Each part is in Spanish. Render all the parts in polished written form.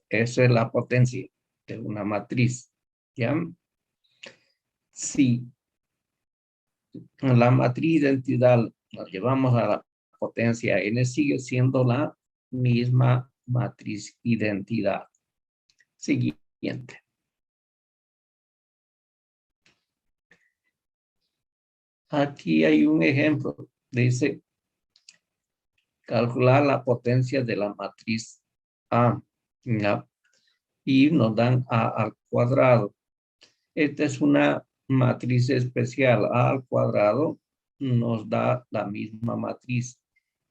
Esa es la potencia de una matriz. ¿Ya? Si la matriz identidad la llevamos a la potencia n, sigue siendo la misma matriz identidad. Siguiente. Aquí hay un ejemplo. Dice, calcular la potencia de la matriz A. ¿Ya? Y nos dan A al cuadrado. Esta es una matriz especial. A al cuadrado nos da la misma matriz.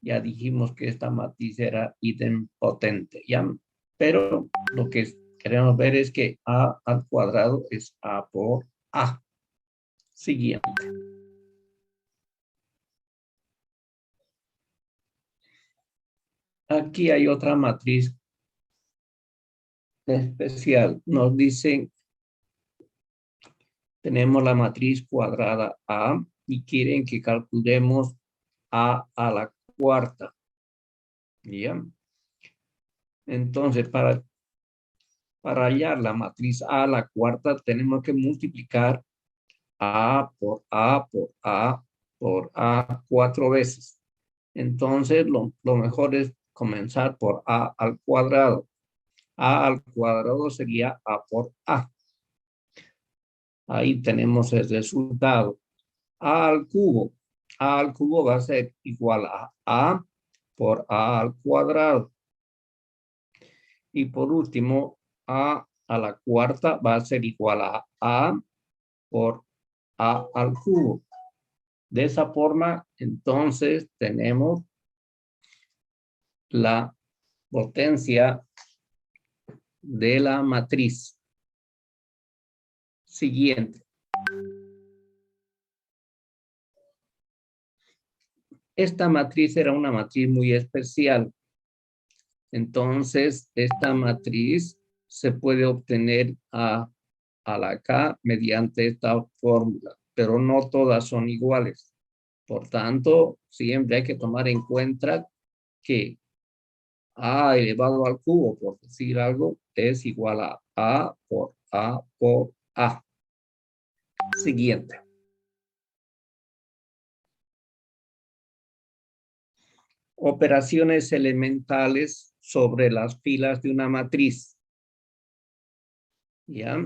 Ya dijimos que esta matriz era idempotente, ¿ya? Pero lo que queremos ver es que A al cuadrado es A por A. Siguiente. Aquí hay otra matriz especial. Nos dicen, tenemos la matriz cuadrada A y quieren que calculemos A a la cuarta. ¿Ya? Entonces, para hallar la matriz A a la cuarta, tenemos que multiplicar A por A por A por A 4 veces. Entonces, lo mejor es comenzar por A al cuadrado. A al cuadrado sería A por A. Ahí tenemos el resultado. A al cubo. A al cubo va a ser igual a A por A al cuadrado. Y por último, A a la cuarta va a ser igual a A por A al cubo. De esa forma, entonces, tenemos la potencia de la matriz. Siguiente. Esta matriz era una matriz muy especial. Entonces, esta matriz se puede obtener a la K mediante esta fórmula, pero no todas son iguales. Por tanto, siempre hay que tomar en cuenta que A elevado al cubo, por decir algo, es igual a A por A por A. Siguiente. Operaciones elementales sobre las filas de una matriz. ¿Ya?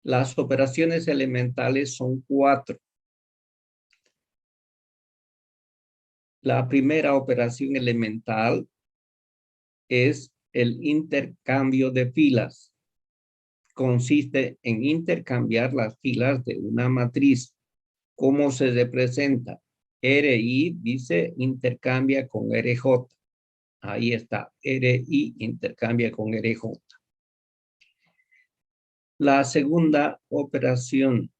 Las operaciones elementales son 4. La primera operación elemental es el intercambio de filas. Consiste en intercambiar las filas de una matriz. ¿Cómo se representa? RI dice intercambia con RJ. Ahí está, RI intercambia con RJ. La segunda operación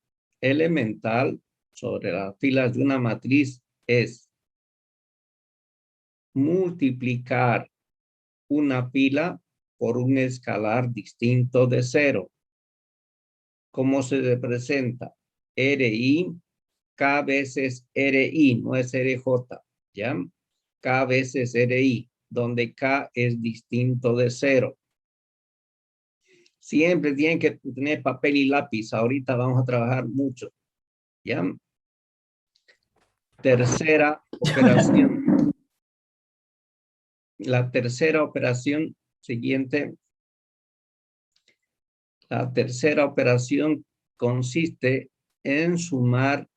elemental sobre las filas de una matriz es multiplicar una fila por un escalar distinto de 0. ¿Cómo se representa? RI, K veces RI, no es RJ, ¿ya? K veces RI, donde K es distinto de 0. Siempre tienen que tener papel y lápiz. Ahorita vamos a trabajar mucho, ¿ya? Tercera operación. La tercera operación siguiente. La tercera operación consiste en sumar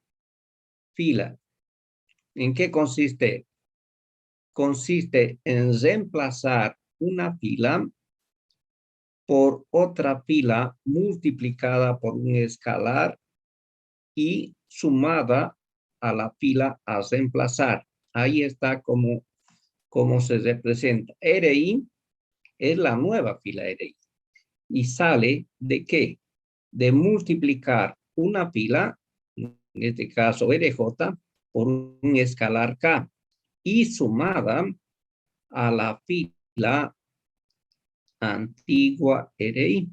fila. ¿En qué consiste? Consiste en reemplazar una fila por otra fila multiplicada por un escalar y sumada a la fila a reemplazar. Ahí está como se representa. RI es la nueva fila RI. ¿Y sale de qué? De multiplicar una fila, en este caso RJ, por un escalar K, y sumada a la fila antigua RI,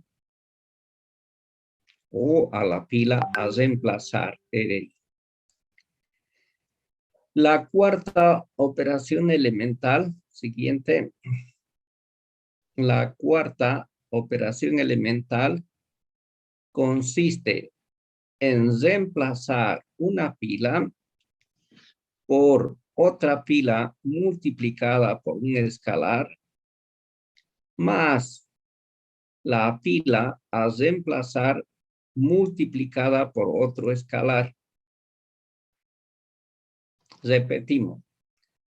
o a la fila a reemplazar RI. La cuarta operación elemental, siguiente, La cuarta operación elemental consiste en reemplazar una pila por otra pila multiplicada por un escalar más la pila a reemplazar multiplicada por otro escalar. Repetimos,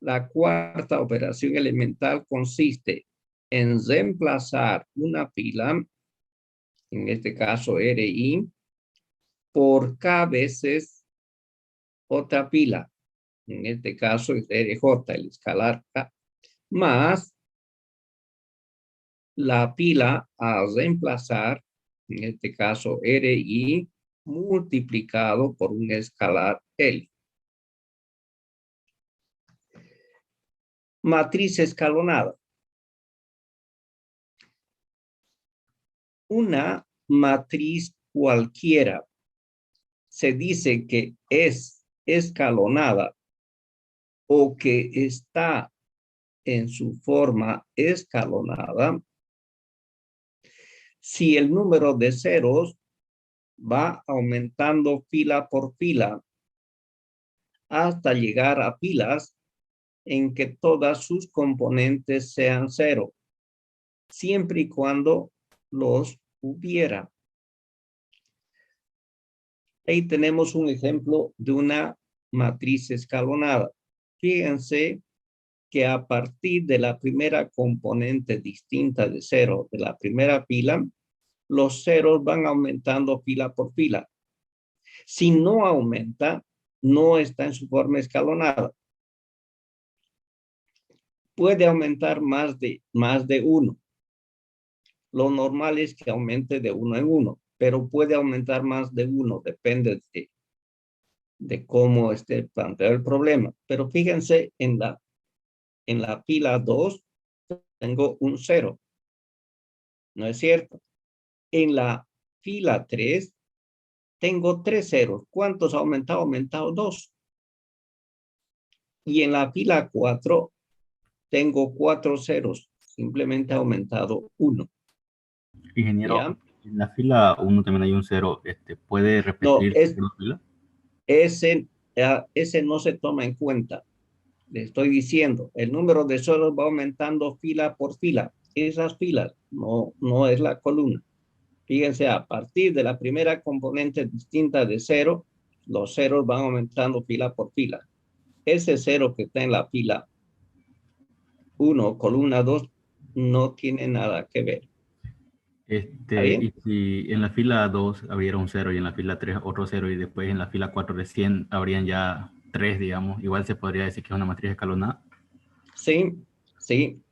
la cuarta operación elemental consiste en reemplazar una pila, en este caso RI, por K veces otra pila, en este caso es RJ, el escalar K, más la pila a reemplazar, en este caso RI, multiplicado por un escalar L. Matriz escalonada. Una matriz cualquiera se dice que es escalonada o que está en su forma escalonada si el número de ceros va aumentando fila por fila hasta llegar a filas en que todas sus componentes sean cero, siempre y cuando los hubiera. Ahí tenemos un ejemplo de una matriz escalonada. Fíjense que a partir de la primera componente distinta de cero de la primera fila, los ceros van aumentando fila por fila. Si no aumenta, no está en su forma escalonada. Puede aumentar más de uno. Lo normal es que aumente de uno en uno, pero puede aumentar más de uno, depende de cómo esté planteado el problema. Pero fíjense, en la fila 2 tengo un 0. ¿No es cierto? En la fila 3 tengo 3 ceros. ¿Cuántos ha aumentado? Ha aumentado 2. Y en la fila 4 tengo 4 ceros. Simplemente ha aumentado 1. Ingeniero, ¿Ya? en la fila 1 también hay un 0. ¿Puede No, repetirse la fila? ese no se toma en cuenta. Le estoy diciendo, el número de ceros va aumentando fila por fila. Esas filas no es la columna. Fíjense, a partir de la primera componente distinta de 0, los ceros van aumentando fila por fila. Ese 0 que está en la fila 1, columna 2, no tiene nada que ver. ¿Está Y bien? si en la fila 2 habría un 0 y en la fila 3 otro 0 y después en la fila 4 recién habrían ya 3, digamos, igual se podría decir que es una matriz escalonada. Sí, sí.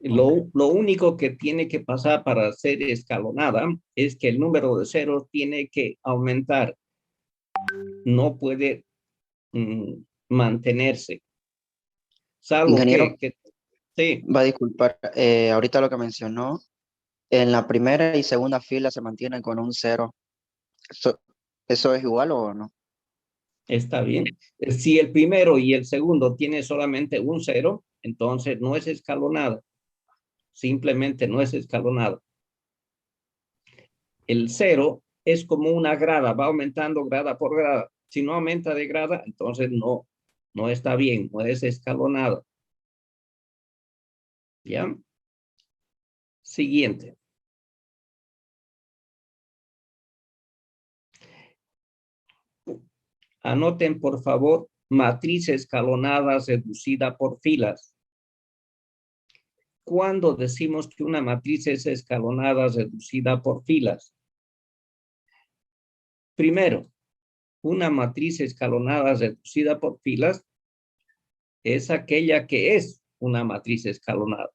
Ok. Lo único que tiene que pasar para ser escalonada es que el número de ceros tiene que aumentar. No puede mantenerse. Salvo Ingeniero, que sí, va a disculpar, ahorita lo que mencionó, en la primera y segunda fila se mantienen con un cero. ¿Eso, eso es igual o no? está bien. Si el primero y el segundo tiene solamente un 0, entonces no es escalonada. Simplemente no es escalonada. El 0 es como una grada, va aumentando grada por grada. Si no aumenta de grada, entonces no está bien, no es escalonada. ¿Ya? Siguiente. Anoten, por favor, matriz escalonada reducida por filas. ¿Cuándo decimos que una matriz es escalonada reducida por filas? Primero, una matriz escalonada reducida por filas es aquella que es una matriz escalonada.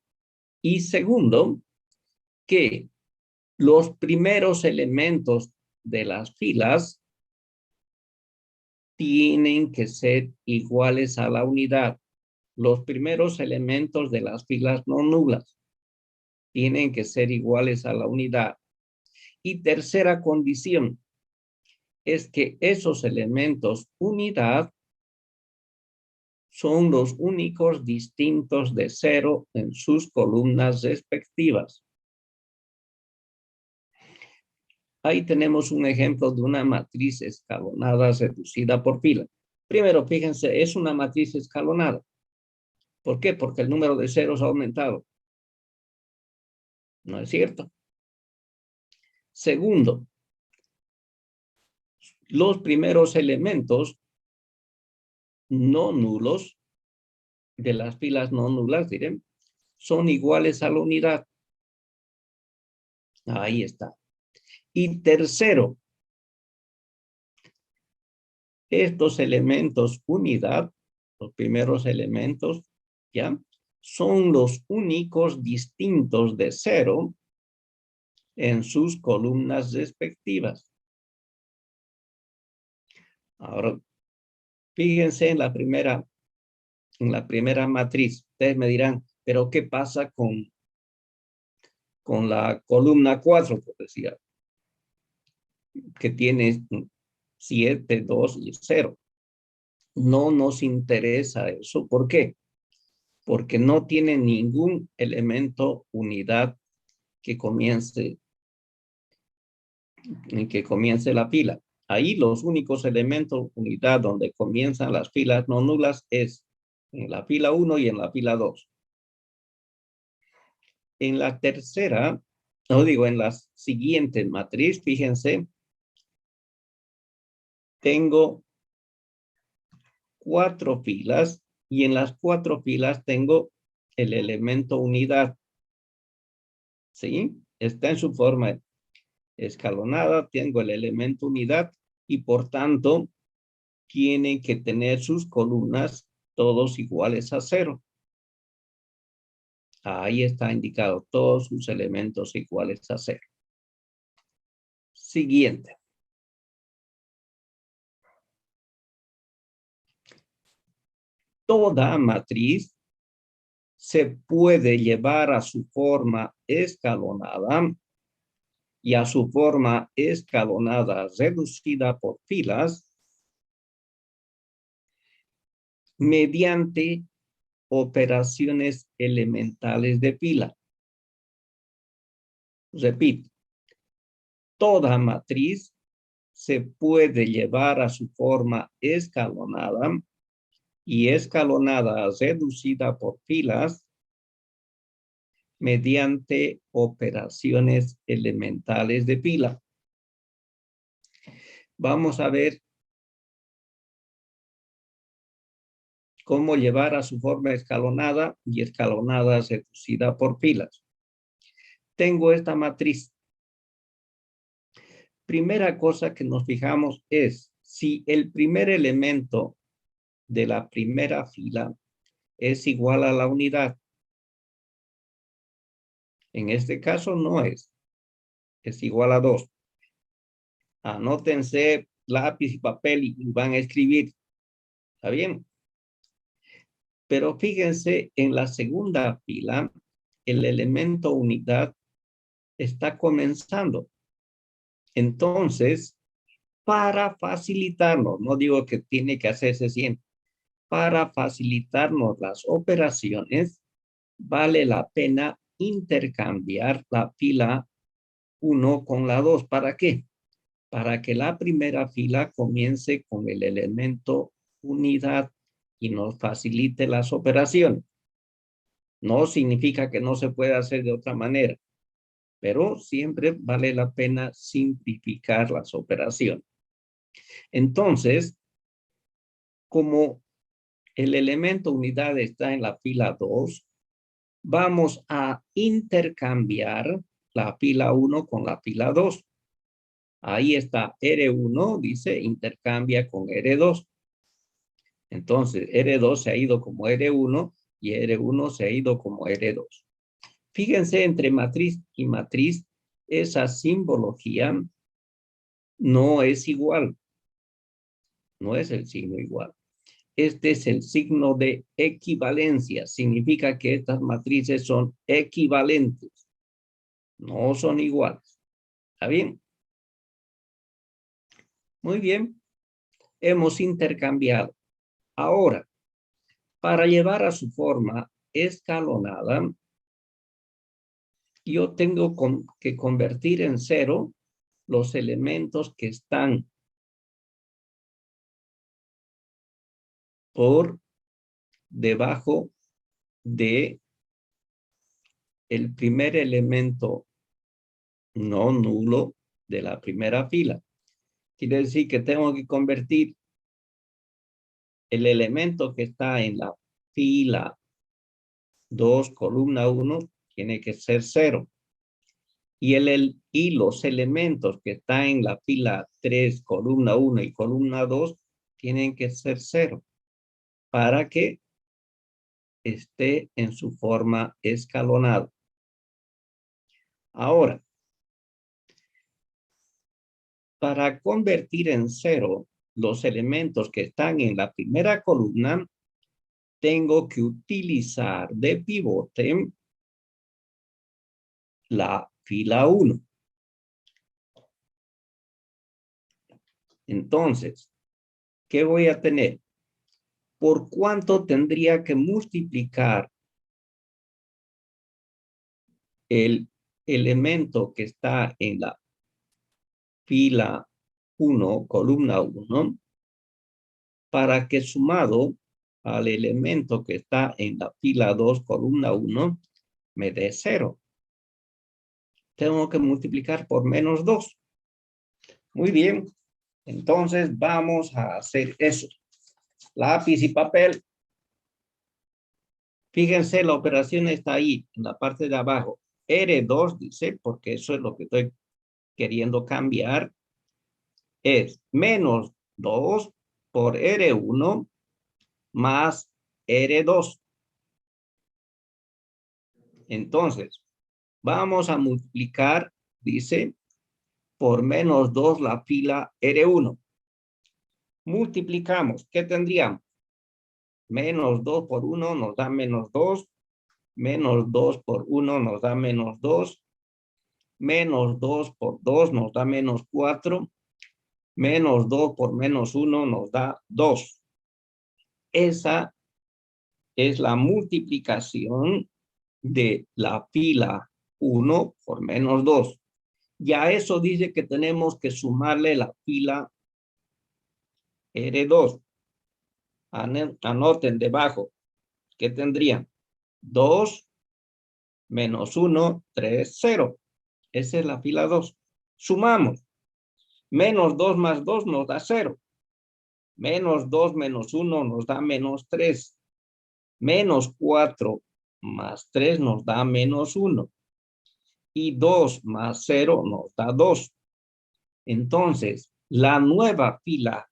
Y segundo, que los primeros elementos de las filas tienen que ser iguales a la unidad. Los primeros elementos de las filas no nulas tienen que ser iguales a la unidad. Y tercera condición es que esos elementos unidad son los únicos distintos de 0 en sus columnas respectivas. Ahí tenemos un ejemplo de una matriz escalonada reducida por fila. Primero, fíjense, es una matriz escalonada. ¿Por qué? Porque el número de ceros ha aumentado. ¿No es cierto? Segundo, los primeros elementos no nulos de las filas no nulas, diré, son iguales a la unidad. Ahí está. Y tercero, estos elementos unidad, los primeros elementos, ¿ya? Son los únicos distintos de 0 en sus columnas respectivas. Ahora, fíjense en la primera matriz. Ustedes me dirán, ¿pero qué pasa con la columna 4, por decir, que tiene 7, 2 y 0? No nos interesa eso. ¿Por qué? Porque no tiene ningún elemento unidad que comience la fila. Ahí los únicos elementos unidad donde comienzan las filas no nulas es en la fila 1 y en la fila 2. En la tercera, en la siguiente matriz, fíjense, tengo 4 filas y en las 4 filas tengo el elemento unidad. ¿Sí? Está en su forma escalonada, tengo el elemento unidad y por tanto tiene que tener sus columnas todos iguales a 0. Ahí está indicado todos sus elementos iguales a 0. Siguiente. Toda matriz se puede llevar a su forma escalonada y a su forma escalonada reducida por filas mediante operaciones elementales de fila. Repito, toda matriz se puede llevar a su forma escalonada y escalonada reducida por filas mediante operaciones elementales de fila. Vamos a ver cómo llevar a su forma escalonada y escalonada reducida por filas. Tengo esta matriz. Primera cosa que nos fijamos es si el primer elemento de la primera fila es igual a la unidad. En este caso no es igual a 2. Anótense lápiz y papel y van a escribir. ¿Está bien? Pero fíjense, en la segunda fila, el elemento unidad está comenzando. Entonces, para facilitarnos, no digo que tiene que hacerse siempre, para facilitarnos las operaciones, vale la pena intercambiar la fila 1 con la 2. ¿Para qué? Para que la primera fila comience con el elemento unidad y nos facilite las operaciones. No significa que no se pueda hacer de otra manera, pero siempre vale la pena simplificar las operaciones. Entonces, como el elemento unidad está en la fila 2, vamos a intercambiar la fila 1 con la fila 2. Ahí está R1, dice, intercambia con R2. Entonces, R2 se ha ido como R1 y R1 se ha ido como R2. Fíjense, entre matriz y matriz, esa simbología no es igual. No es el signo igual. Este es el signo de equivalencia. Significa que estas matrices son equivalentes. No son iguales. ¿Está bien? Muy bien. Hemos intercambiado. Ahora, Para llevar a su forma escalonada, yo tengo que convertir en cero los elementos que están por debajo de el primer elemento no nulo de la primera fila. Quiere decir que tengo que convertir el elemento que está en la fila 2, columna 1, tiene que ser 0. Y los elementos que están en la fila 3, columna 1 y columna 2, tienen que ser 0 para que esté en su forma escalonada. Ahora, para convertir en 0 los elementos que están en la primera columna, tengo que utilizar de pivote la fila 1. Entonces, ¿qué voy a tener? ¿Por cuánto tendría que multiplicar el elemento que está en la fila 1, columna 1, para que sumado al elemento que está en la fila 2, columna 1, me dé 0? Tengo que multiplicar por menos 2. Muy bien. Entonces vamos a hacer eso. Lápiz y papel. Fíjense, la operación está ahí, en la parte de abajo. R2 dice, porque eso es lo que estoy queriendo cambiar, es menos 2 por R1 más R2. Entonces, vamos a multiplicar, dice, por menos 2 la fila R1. Multiplicamos, ¿qué tendríamos? Menos 2 por 1 nos da menos 2. Menos 2 por 1 nos da menos 2. Menos 2 por 2 nos da menos 4. Menos 2 por menos 1 nos da 2. Esa es la multiplicación de la fila 1 por menos 2. Ya eso dice que tenemos que sumarle la fila R2. Anoten debajo. ¿Qué tendrían? 2 menos 1, 3, 0. Esa es la fila 2. Sumamos. Menos 2 más 2 nos da 0. Menos 2 menos 1 nos da menos 3. Menos 4 más 3 nos da menos 1. Y 2 más 0 nos da 2. Entonces, la nueva fila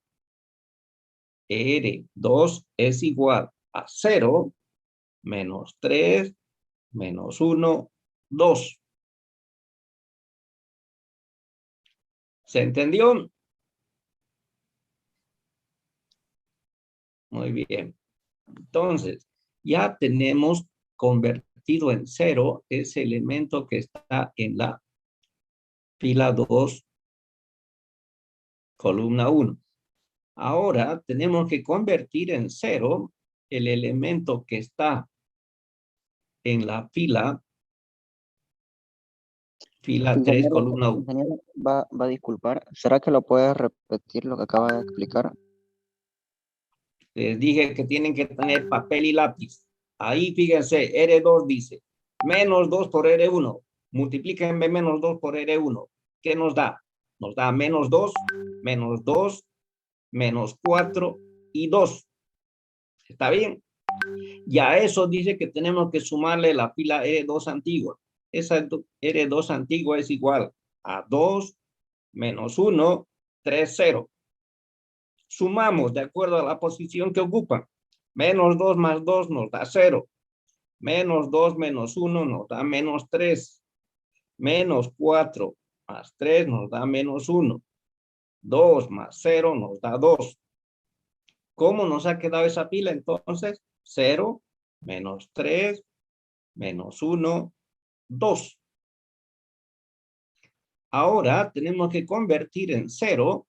R2 es igual a 0, menos 3, menos 1, 2. ¿Se entendió? Muy bien. Entonces, ya tenemos convertido en 0 ese elemento que está en la fila 2, columna 1. Ahora tenemos que convertir en 0 el elemento que está en la fila 3, columna 1. Ingeniero, va a disculpar. ¿Será que lo puedes repetir lo que acaba de explicar? Les dije que tienen que tener papel y lápiz. Ahí fíjense, R2 dice, menos 2 por R1. Multiplíquenme menos 2 por R1. ¿Qué nos da? Nos da menos 2, menos 4 y 2. ¿Está bien? Ya eso dice que tenemos que sumarle la fila R2 antigua. Esa R2 antigua es igual a 2 menos 1, 3, 0. Sumamos de acuerdo a la posición que ocupan. Menos 2 más 2 nos da 0. Menos 2 menos 1 nos da menos 3. Menos 4 más 3 nos da menos 1. 2 más 0 nos da 2. ¿Cómo nos ha quedado esa pila entonces? 0, menos 3, menos 1, 2. Ahora tenemos que convertir en 0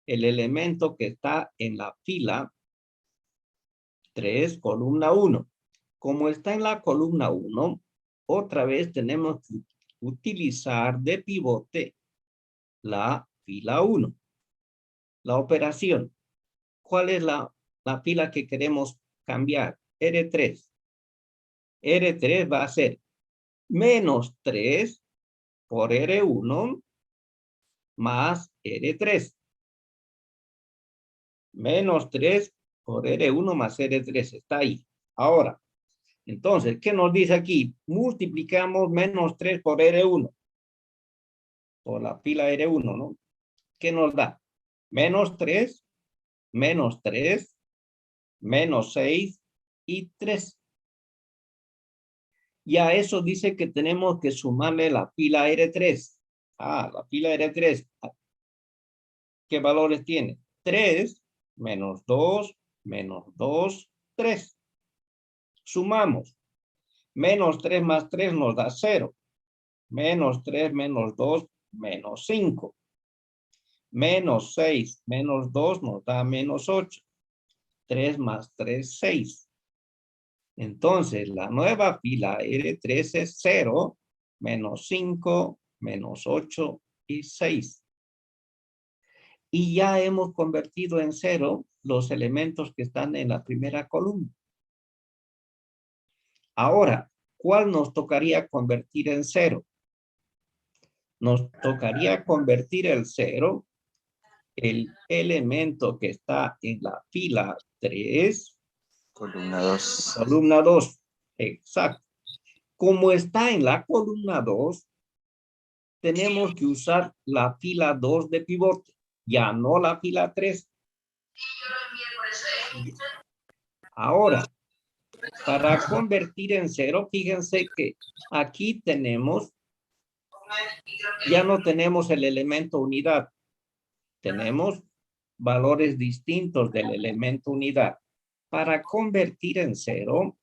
el elemento que está en la fila 3, columna 1. Como está en la columna 1, otra vez tenemos que utilizar de pivote la fila 1. La operación. ¿Cuál es la fila que queremos cambiar? R3. R3 va a ser menos 3 por R1 más R3. Menos 3 por R1 más R3. Está ahí. Ahora, entonces, ¿qué nos dice aquí? Multiplicamos menos 3 por R1. Por la fila R1, ¿no? ¿Qué nos da? Menos 3, menos 3, menos 6 y 3. Y a eso dice que tenemos que sumarle la fila R3. La fila R3. ¿Qué valores tiene? 3, menos 2, menos 2, 3. Sumamos. Menos 3 más 3 nos da 0. Menos 3 menos 2, menos 5. Menos 6 menos 2 nos da menos 8. 3 más 3, 6. Entonces, la nueva fila R3 es 0, menos 5, menos 8 y 6. Y ya hemos convertido en 0 los elementos que están en la primera columna. Ahora, ¿cuál nos tocaría convertir en 0? Nos tocaría convertir el 0, el elemento que está en la fila 3. Columna 2. Columna 2, exacto. Como está en la columna 2, tenemos que usar la fila 2 de pivote, ya no la fila 3. Ahora, para convertir en 0, fíjense que aquí tenemos, ya no tenemos el elemento unidad. Tenemos valores distintos del elemento unidad. Para convertir en 0,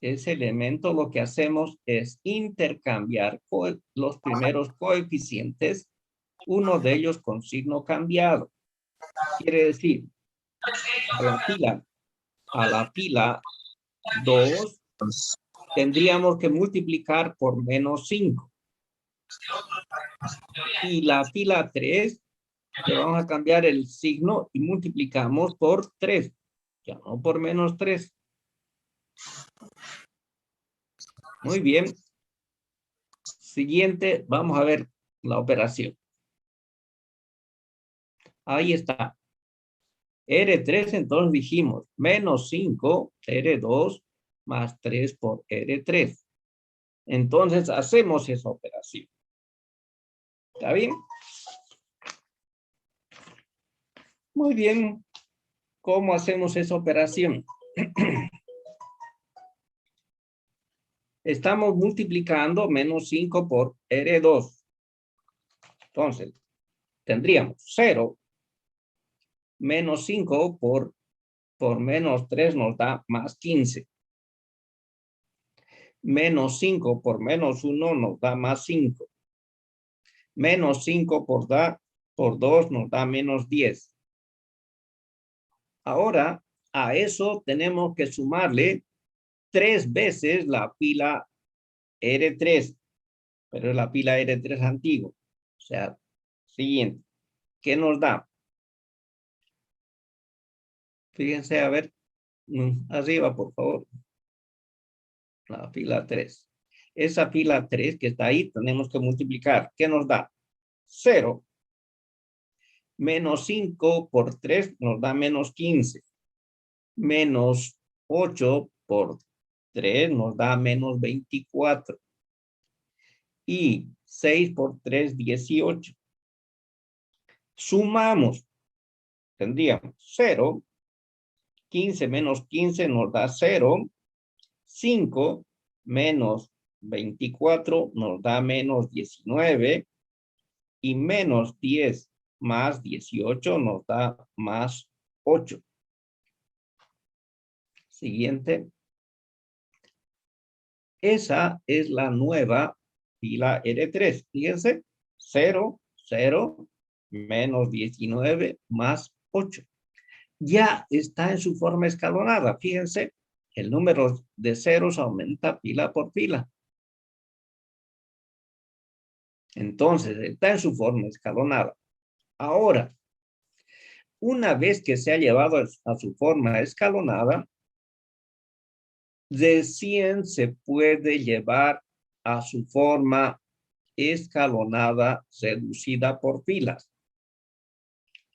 ese elemento lo que hacemos es intercambiar los primeros coeficientes, uno de ellos con signo cambiado. Quiere decir, a la fila 2 tendríamos que multiplicar por menos 5. Y la fila 3 le vamos a cambiar el signo y multiplicamos por 3, ya no por menos 3. Muy bien. Siguiente, vamos a ver la operación. Ahí está. R3, entonces dijimos, menos 5, R2, más 3 por R3. Entonces, hacemos esa operación. ¿Está bien? Muy bien. ¿Cómo hacemos esa operación? Estamos multiplicando menos 5 por R2. Entonces, tendríamos 0 menos 5 por menos 3 nos da más 15. Menos 5 por menos 1 nos da más 5. Menos 5 por 2 nos da menos 10. Ahora, a eso tenemos que sumarle 3 veces la fila R3. Pero es la fila R3 antigua. O sea, siguiente. ¿Qué nos da? Fíjense, a ver, arriba, por favor. La fila 3. Esa fila 3 que está ahí, tenemos que multiplicar. ¿Qué nos da? 0. Menos 5 por 3 nos da menos 15. Menos 8 por 3 nos da menos 24. Y 6 por 3, 18. Sumamos. Tendríamos 0. 15 menos 15 nos da 0. 5 menos 24 nos da menos 19. Y menos 10 más 18 nos da más 8. Siguiente. Esa es la nueva fila R3. Fíjense. 0, 0, menos 19 más 8. ya está en su forma escalonada. Fíjense, el número de ceros aumenta fila por fila. Entonces, está en su forma escalonada. Ahora, una vez que se ha llevado a su forma escalonada, recién se puede llevar a su forma escalonada reducida por filas.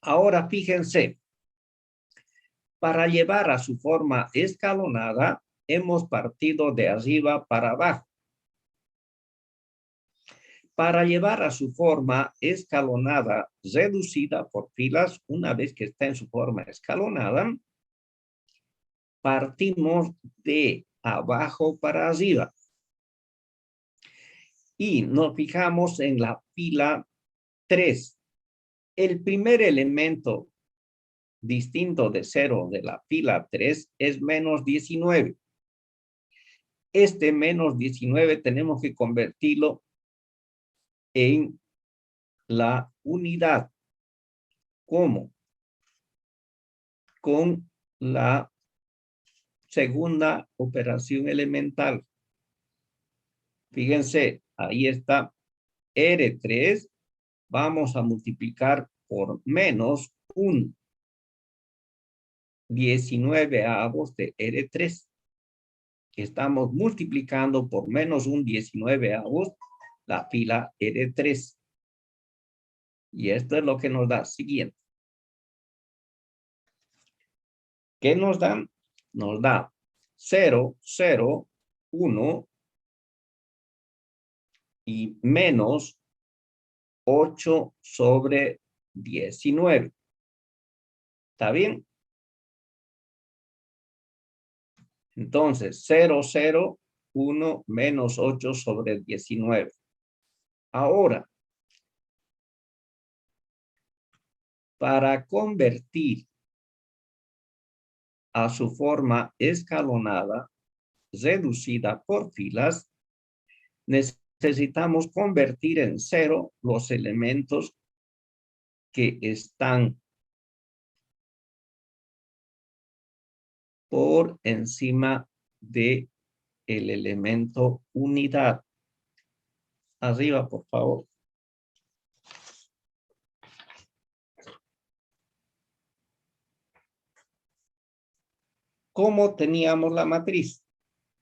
Ahora, fíjense, para llevar a su forma escalonada, hemos partido de arriba para abajo. Para llevar a su forma escalonada reducida por filas, una vez que está en su forma escalonada, partimos de abajo para arriba. Y nos fijamos en la fila 3. El primer elemento distinto de 0 de la fila 3 es menos 19. Este menos 19 tenemos que convertirlo en la unidad. ¿Cómo? Con la segunda operación elemental. Fíjense, ahí está R3. Vamos a multiplicar por menos un 19avos de R3. Estamos multiplicando por menos un 19avos la fila R3. Y esto es lo que nos da siguiente. ¿Qué nos dan? Nos da 0, 0, 1 y menos 8 sobre 19. ¿Está bien? Entonces, 0, 0, 1 menos 8 sobre 19. Ahora, para convertir a su forma escalonada, reducida por filas, necesitamos convertir en 0 los elementos que están por encima de el elemento unidad. Arriba, por favor. ¿Cómo teníamos la matriz?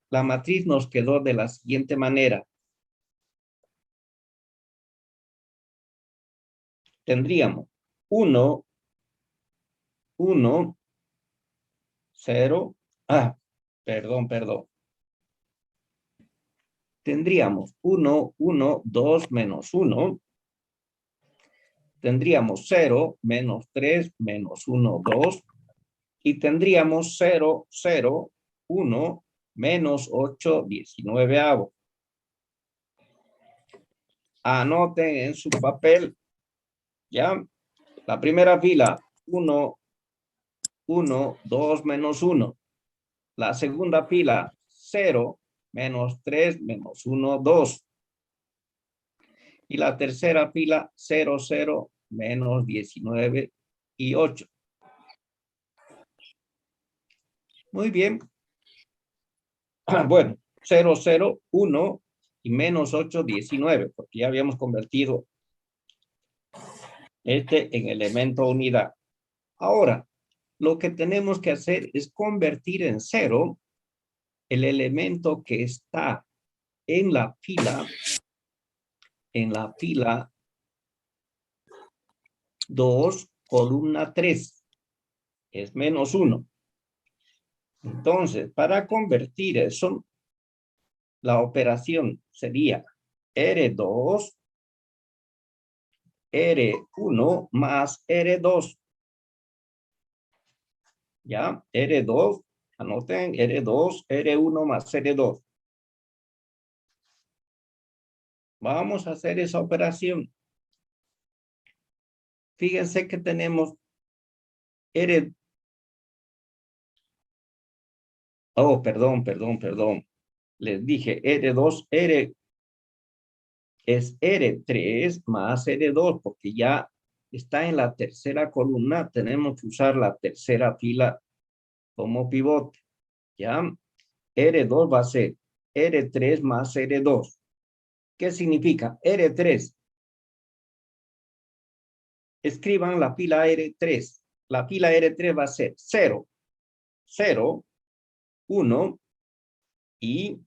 La matriz nos quedó de la siguiente manera. Tendríamos 1, 1, 0. Perdón. Tendríamos 1, 1, 2, menos 1. Tendríamos 0, menos 3, menos 1, 2. Y tendríamos 0, 0, 1, menos 8, 19avos. Anoten en su papel, ¿ya? La primera fila, 1, 1, 2, menos 1. La segunda fila, 0, menos 3, menos 1, 2. Y la tercera fila, 0, 0, menos 19 y 8. Muy bien. Bueno, 0, 0, 1 y menos 8, 19, porque ya habíamos convertido este en elemento unidad. Ahora, lo que tenemos que hacer es convertir en 0 el elemento que está en la fila 2, columna 3. Es menos 1. Entonces, para convertir eso, la operación sería R2, R1 más R2. ¿Ya? R2, anoten, R2, R1 más R2. Vamos a hacer esa operación. Fíjense que tenemos R. Oh, perdón. Les dije R2, R es R3 más R2, porque ya está en la tercera columna, tenemos que usar la tercera fila como pivote. ¿Ya? R2 va a ser R3 más R2. ¿Qué significa? R3. Escriban la fila R3. La fila R3 va a ser 0, 0, 1 y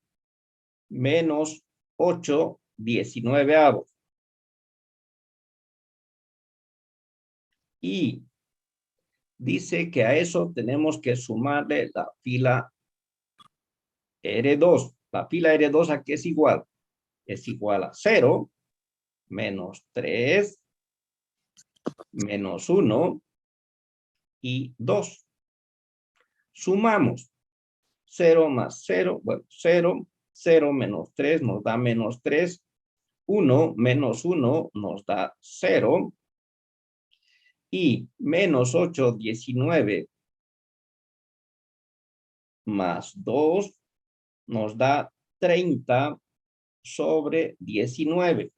menos 8, 19avos. Y dice que a eso tenemos que sumarle la fila R2. La fila R2 ¿a qué es igual? Es igual a 0, menos 3, menos 1 y 2. Sumamos 0 más 0, bueno, 0, 0 menos 3 nos da menos 3, 1 menos 1 nos da 0 y menos 8, 19 más 2 nos da 30 sobre 19.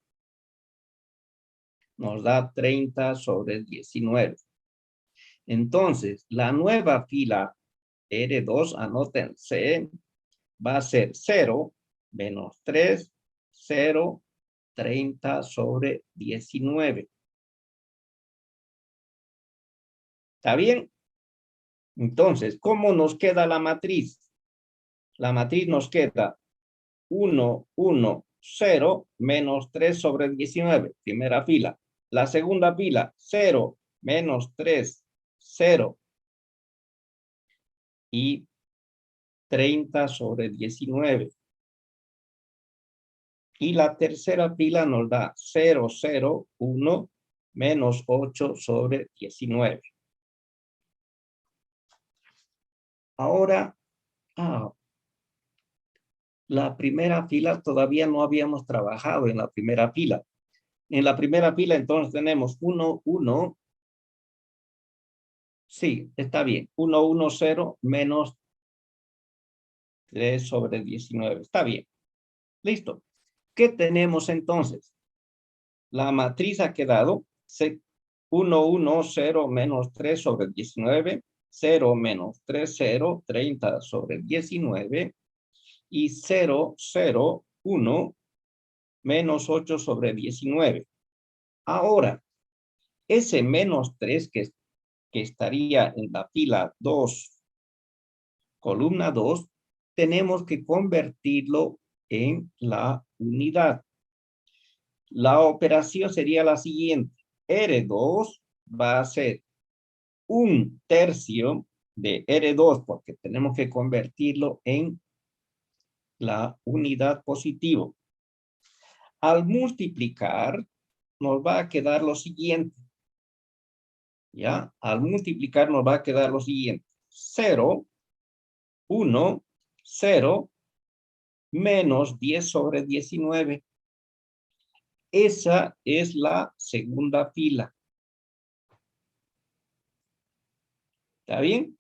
Nos da 30 sobre 19. Entonces, la nueva fila R2, anótense, va a ser 0 menos 3, 0, 30 sobre 19. ¿Está bien? Entonces, ¿cómo nos queda la matriz? La matriz nos queda 1, 1, 0, menos 3 sobre 19, primera fila. La segunda fila, 0, menos 3, 0 y 30 sobre 19. Y la tercera fila nos da 0, 0, 1, menos 8 sobre 19. Ahora, la primera fila todavía no habíamos trabajado en la primera fila. En la primera fila entonces tenemos 1, 1. Sí, está bien. 1, 1, 0 menos 3 sobre 19. Está bien. Listo. ¿Qué tenemos entonces? La matriz ha quedado 1, 1, 0 menos 3 sobre 19. 0 menos 3, 0, 30 sobre 19. Y 0, 0, 1 menos 8 sobre 19. Ahora, ese menos 3 que estaría en la fila 2, columna 2, tenemos que convertirlo en la unidad. La operación sería la siguiente. R2 va a ser 1/3 de R2 porque tenemos que convertirlo en la unidad positivo. Al multiplicar nos va a quedar lo siguiente. ¿Ya? Al multiplicar nos va a quedar lo siguiente. 0, 1, 0, menos 10 sobre 19. Esa es la segunda fila. ¿Está bien?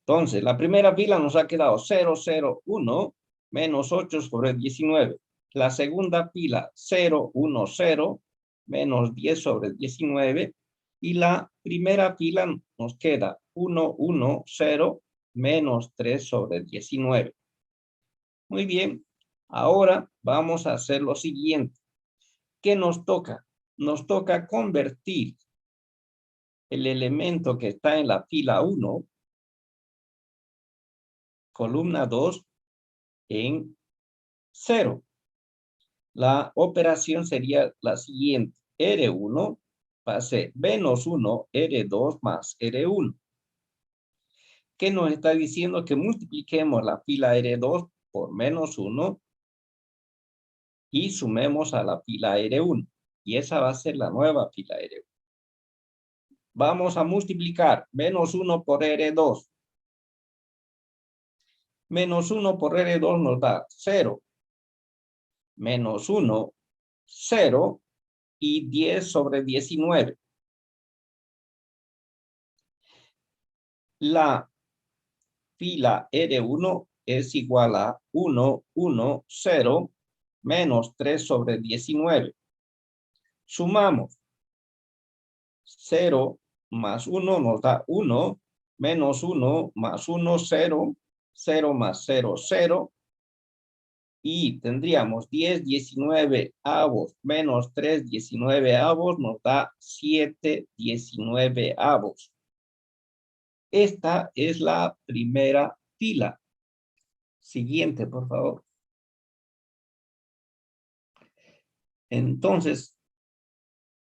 Entonces, la primera fila nos ha quedado 0, 0, 1, menos 8 sobre 19. La segunda fila, 0, 1, 0, menos 10 sobre 19. Y la primera fila nos queda 1, 1, 0, menos 3 sobre 19. Muy bien. Ahora vamos a hacer lo siguiente. ¿Qué nos toca? Nos toca convertir el elemento que está en la fila 1, columna 2, en 0. La operación sería la siguiente. R1 va a ser menos 1, R2 más R1. ¿Qué nos está diciendo? Que multipliquemos la fila R2 por menos 1 y sumemos a la fila R1. Y esa va a ser la nueva fila R1. Vamos a multiplicar menos 1 por R2. Menos 1 por R2 nos da 0. Menos 1, 0 y 10 sobre 19. La fila R1 es igual a 1, 1, 0, menos 3 sobre 19. Sumamos 0 más 1 nos da 1, menos 1 más 1, 0, 0 más 0, 0. Y tendríamos 10 19avos menos 3 19avos nos da 7 19avos. Esta es la primera fila. Siguiente, por favor. Entonces,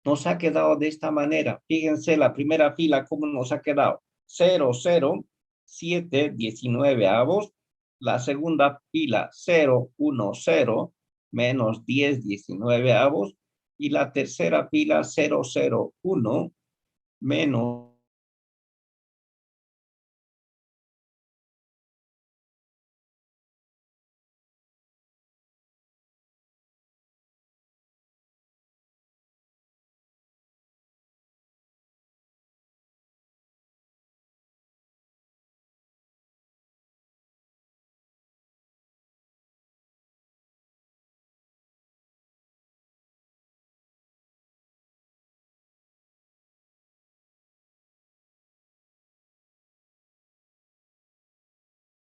nos ha quedado de esta manera. Fíjense la primera fila, cómo nos ha quedado. 0, 0, 7 19avos. La segunda fila, 0, 1, 0, menos 10 19avos. Y la tercera fila, 0, 0, 1, menos